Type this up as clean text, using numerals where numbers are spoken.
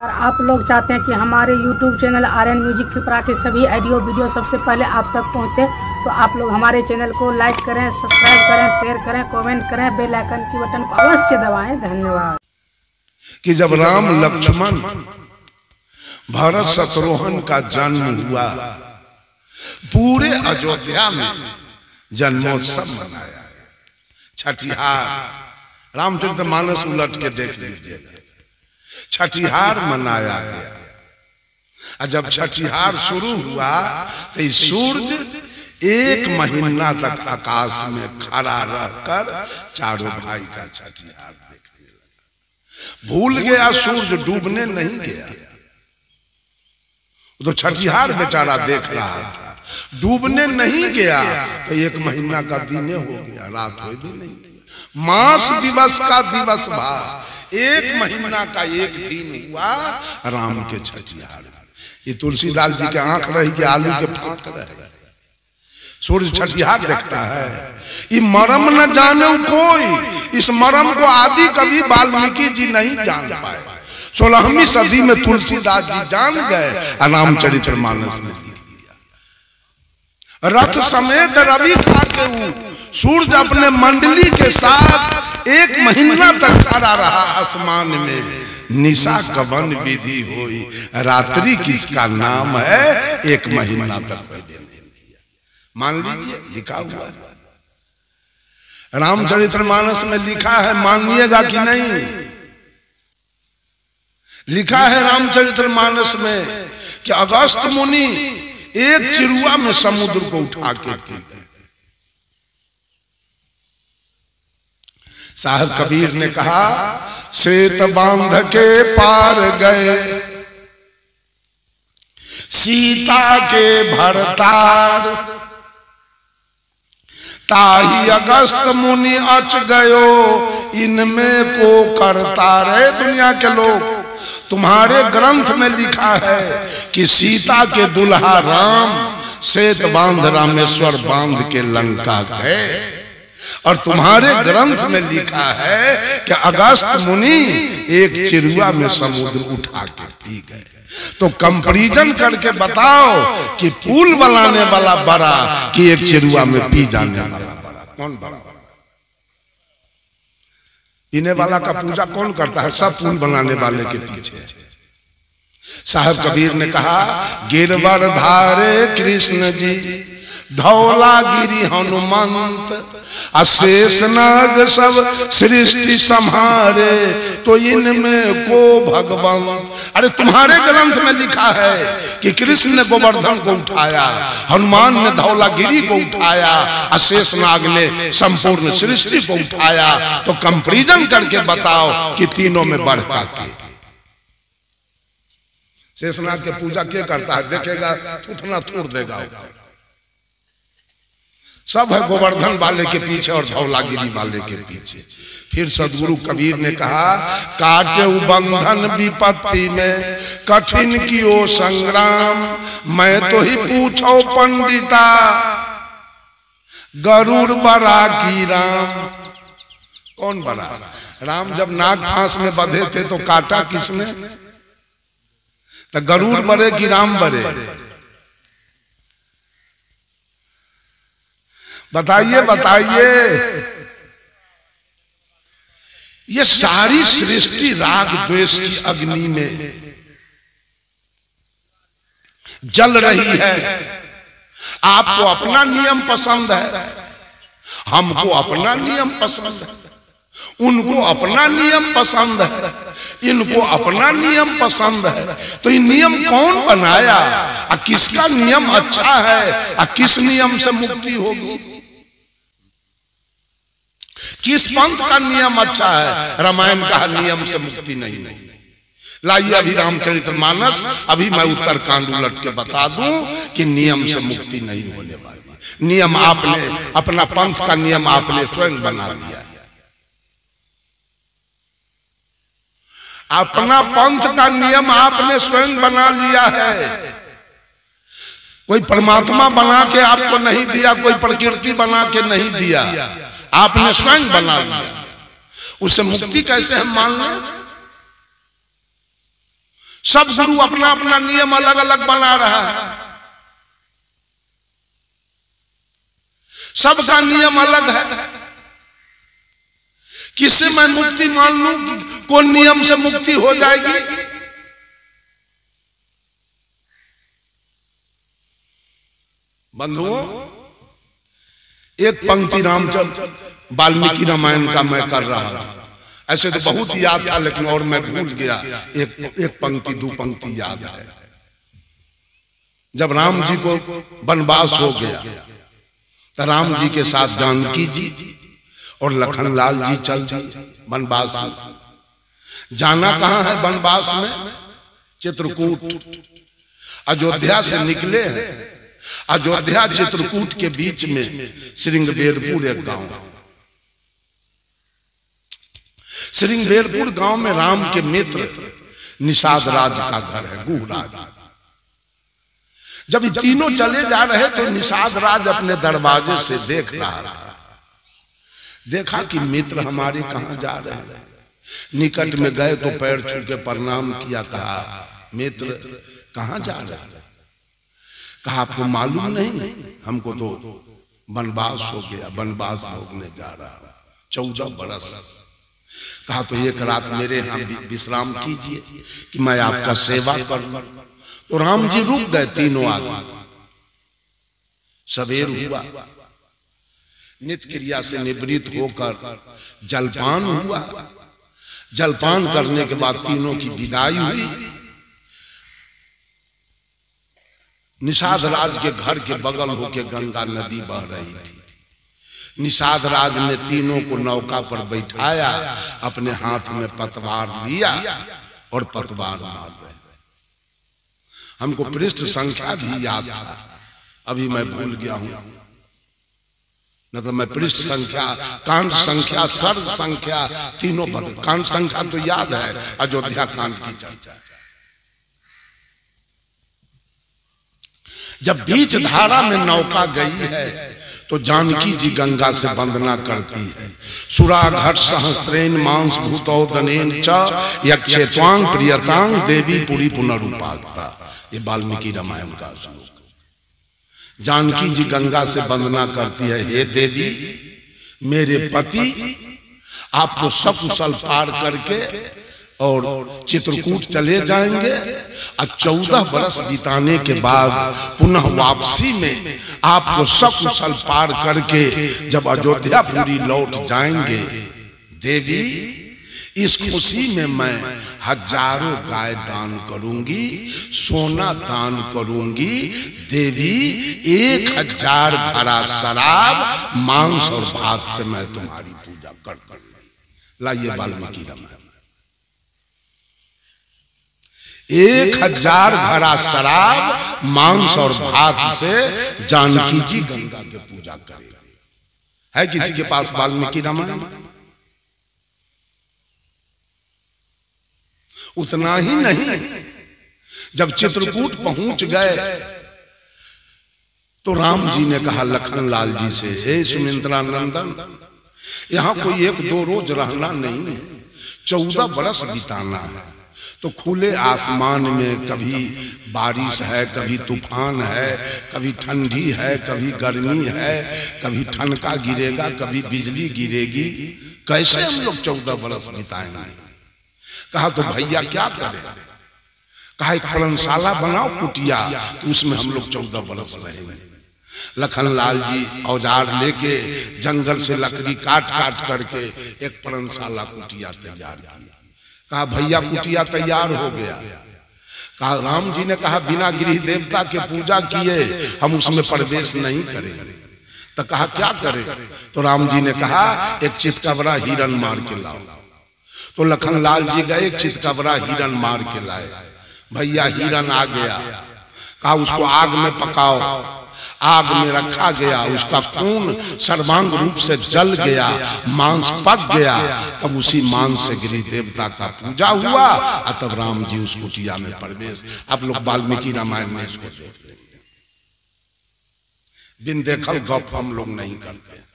आप लोग चाहते हैं कि हमारे YouTube channel RN music Tripura के सभी ऑडियो वीडियो सबसे पहले आप तक पहुंचे, तो आप लोग हमारे चैनल को लाइक करें, सब्सक्राइब करें, शेयर करें, कमेंट करें, बेल आइकन की बटन को अवश्य दबाएं। धन्यवाद। कि जब राम लक्ष्मण भरत शत्रुघ्न का जन्म हुआ, पूरे अयोध्या में जन्मोत्सव मनाया। छठिहार रामचरितमानस उलट के देख लीजिएगा, छठिहार मनाया गया। और जब छठिहार शुरू हुआ तो सूरज एक महीना तक आकाश में खड़ा रहकर चारों भाई का छठिहार देखने लगा। भूल गया सूरज डूबने नहीं गया, तो छठिहार बेचारा देख रहा था, डूबने नहीं गया। तो एक महीना का दिन हो गया, रात हो भी नहीं गया। मास दिवस का दिवस भा, एक महीना का एक दिन हुआ राम के छठिहार। ये तुलसीदास जी के आंख रही कि आलू के फांक रहे। सूर्य छठिहार देखता है, ये मरम न जाने कोई। इस मरम को आदि कवि वाल्मीकि जी नहीं जान पाए, 16वीं सदी में तुलसीदास जी जान गए, रामचरितमानस में लिख दिया। रथ समेत रवि था के सूरज अपने मंडली के साथ एक महीना तक खड़ा रहा आसमान में। निशा कवन विधि होई, रात्रि किसका नाम है, एक महीना तक नहीं दिया। मान लीजिए लिखा हुआ है रामचरितमानस में, लिखा है, मानिएगा कि नहीं? लिखा है रामचरितमानस में कि अगस्त मुनि एक चिरुआ में समुद्र को उठा के पी गए। साहब कबीर ने कहा, सेत बांध के पार गए सीता के भरतार, ताही अगस्त मुनि अच गयो इनमें को करता रे। दुनिया के लोग, तुम्हारे ग्रंथ में लिखा है कि सीता के दुल्हा राम सेत बांध रामेश्वर बांध के लंका गए, और तुम्हारे ग्रंथ में लिखा है कि अगस्त मुनि एक चिरुआ में समुद्र उठा के पी गए। तो कंपैरिजन करके बताओ कि पुल बनाने वाला बड़ा कि एक चिरुआ में पी जाने वाला बड़ा? कौन बड़ा? पीने वाला का पूजा कौन करता है? सब पुल बनाने वाले के पीछे। साहब कबीर ने कहा, गिरवर धारे कृष्ण जी धौलागिरी हनुमंत, अशेष नाग सब सृष्टि संहारे, तो इनमें को भगवंत। अरे तुम्हारे ग्रंथ में लिखा है कि कृष्ण ने गोवर्धन को उठाया, हनुमान ने धौलागिरी को उठाया, अशेष नाग ने संपूर्ण सृष्टि को उठाया। तो कंपैरिजन करके बताओ कि तीनों में बढ़ के शेषनाग के पूजा क्या करता है? देखेगा थूथना थूर देगा। सब है गोवर्धन वाले के पीछे और धौलागिरी वाले के पीछे। फिर सदगुरु कबीर ने कहा, काटे बंधन विपत्ति में कठिन कियो संग्राम, मैं तो ही पूछो पंडिता गरुड़ बड़ा की राम। कौन बड़ा? राम जब नाग फांस में बंधे थे तो काटा किसने? तो गरुड़ बड़े कि राम बड़े? बताइए बताइए। ये सारी सृष्टि राग द्वेष की अग्नि में जल रही है। आपको अपना नियम पसंद है, हमको अपना नियम पसंद है, उनको अपना नियम पसंद है, इनको अपना नियम पसंद है। तो ये नियम कौन बनाया? और किसका नियम अच्छा है और किस नियम से मुक्ति होगी? किस पंथ का नियम अच्छा है? रामायण का नियम से मुक्ति नहीं होगी। लाइए अभी रामचरितमानस, अभी मैं उत्तरकांड उलट के बता दूं कि नियम से मुक्ति नहीं होने वाली। नियम आपने, अपना पंथ का नियम आपने स्वयं बना लिया। अपना पंथ का नियम आपने स्वयं बना लिया है। कोई परमात्मा बना के आपको नहीं दिया, कोई प्रकृति बना के नहीं दिया, आपने स्वयं बना लिया। उससे मुक्ति कैसे हम मान लें? सब गुरु अपना अपना नियम अलग अलग बना रहा है, सबका नियम अलग है। किससे मैं मुक्ति मान लूं, कौन नियम से मुक्ति हो जाएगी? बंधुओं, एक पंक्ति रामचंद्र वाल्मीकि रामायण का मैं कर रहा हूं। ऐसे तो बहुत याद था, लेकिन और मैं भूल गया। एक पंक्ति दो पंक्ति याद है। जब राम जी को वनवास हो गया तो राम जी के साथ जानकी जी और लखन लाल जी चल दिए वनवास में। जाना कहां है वनवास में? चित्रकूट। अयोध्या से निकले हैं। अयोध्या चित्रकूट के बीच में श्रृंगबेरपुर एक गांव है। श्रृंगबेरपुर गांव में राम के मित्र निषाद राज का घर है, गुहराज। जब ये तीनों चले जा रहे तो निषाद राज अपने दरवाजे से देख रहा था। देखा कि मित्र हमारे कहां जा रहे हैं। निकट में गए तो पैर छू के प्रणाम किया, कहा मित्र कहां जा रहे हैं? कहा आपको मालूम नहीं, हमको तो वनवास हो गया, वनवास भोगने जा रहा हूं 14 बरस। कहा तो एक रात मेरे यहाँ विश्राम कीजिए कि मैं आपका सेवा कर लूं। तो राम जी रुक गए। तीनों आदमी। सवेर हुआ, नित्य क्रिया से निवृत्त होकर जलपान हुआ। जलपान करने के बाद तीनों की विदाई हुई। निषाद राज के घर के बगल होके गंगा नदी बह रही थी। निषाद राज ने तीनों को नौका पर बैठाया, अपने हाथ में पतवार लिया और पतवार मार रहे। हमको पृष्ठ संख्या भी याद था, अभी मैं भूल गया हूं। न तो मैं पृष्ठ संख्या, कांड संख्या, सर्ग संख्या तीनों पद। कांड संख्या तो याद है, अयोध्या कांड की चर्चा। जब बीच धारा में नौका गई है तो जानकी जी गंगा से वंदना करती है। सुरा घट सहस्त्रेन मांस भूतौदनेन च यक्षेत्वांग प्रियतांग देवी पुरी पुनरुपागता। ये वाल्मीकि रामायण का श्लोक। जानकी जी गंगा से वंदना करती है, हे देवी मेरे पति आपको सकुशल पार करके और चित्रकूट चले जाएंगे और 14 बरस बिताने के बाद पुनः वापसी में आपको सकुशल पार करके जब अयोध्यापुरी लौट जाएंगे, देवी इस खुशी में मैं हजारों गाय दान करूंगी, सोना दान करूंगी। देवी 1000 घड़ा शराब, मांस और भात से मैं तुम्हारी पूजा कर दूंगी। लाइए वाल्मीकि रामायण। 1000 घड़ा शराब, मांस और भात से जानकी जी गंगा की पूजा करेगी। है किसी के पास वाल्मीकि रामायण? उतना ही नहीं, जब चित्रकूट पहुंच गए तो राम जी ने कहा लखन लाल जी से, हे सुमित्रा नंदन, यहां कोई 1-2 रोज रहना नहीं है, 14 बरस बिताना है। तो खुले आसमान में कभी बारिश है, कभी तूफान है, कभी ठंडी है, कभी गर्मी है, कभी ठनका गिरेगा, कभी बिजली गिरेगी। कैसे हम लोग 14 बरस बिताएंगे? कहा तो भैया क्या करें? कहा एक पलनशाला बनाओ कुटिया, कि उसमें हम लोग 14 बरस रहेंगे। लखन लाल जी औजार लेके जंगल से लकड़ी काट काट करके एक पलनशाला कुटिया तैयार किया। कहा भैया कुटिया तैयार हो गया। कहा राम जी ने कहा बिना गृह देवता के पूजा किए हम उसमें प्रवेश नहीं करेंगे। तो कहा क्या करें? तो राम जी ने कहा एक चितकबरा हिरन मार के लाओ। तो लखन लाल जी गए, एक चितकबरा हिरन मार के लाए। भैया हिरन आ गया। कहा उसको आग में पकाओ। आग में रखा गया, उसका खून सर्वांग रूप से जल गया, मांस पक गया। तब उसी मांस से गिरि देवता का पूजा हुआ और तब राम जी उस कुटिया में प्रवेश। आप लोग वाल्मीकि रामायण में इसको देख लेंगे। बिन देखल गप हम लोग नहीं करते।